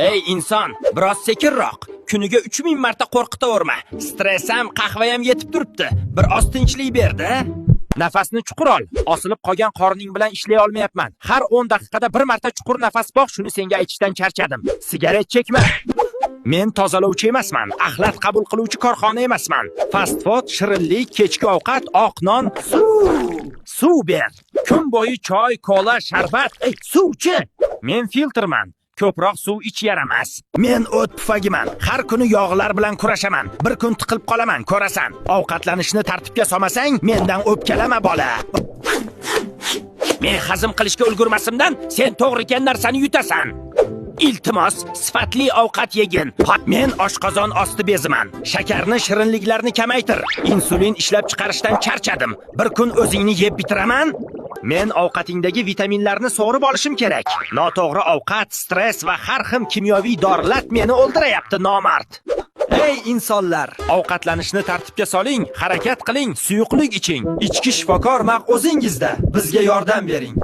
Ey inson, biroz sekinroq. Kuniga 3000 marta qo'rqitaverma. Stress ham, qahva ham yetib turibdi. Bir oz tinchlik berdi. Nafasni chuqur ol. Osilib qolgan qorning bilan ishlay olmayapman. Har 10 daqiqada bir marta chuqur nafas boq, shuni senga aytishdan charchadim. Sigaret chekma. Men tozalovchi emasman, axlat qabul qiluvchi korxona emasman. Fast food, shirinlik, kechki ovqat, oq non, suv ber. Kun bo'yi choy, kola, sharbat, suvchi. Men filtrman. Ko'proq suv ich yaramas. Men o't pufagiman. Har kuni yog'lar bilan kurashaman. Bir kun tiqilib qolaman, ko'rasan. Ovqatlanishni tartibga solmasang, mendan o'pkalama bola. Men hazm qilishga ulgurmasimdan, sen to'g'ri kelgan narsani yutasan. Iltimos, sifatli ovqat yegin. Men oshqozon osti beziman. Shakarni, shirinliklarni kamaytir. Insulin ishlab chiqarishdan charchadim. Bir kun o'zingni yeb bitiraman. Men ovqatingdagi vitaminlarni sug'urib olishim kerak. Noto'g'ri ovqat, stress va har xil kimyoviy dorilar meni o'ldirayapti, nomard. Ey insonlar, ovqatlanishni tartibga soling, harakat qiling, suyuqlik iching. Ichki shifokor o'zingizda. Bizga yordam bering.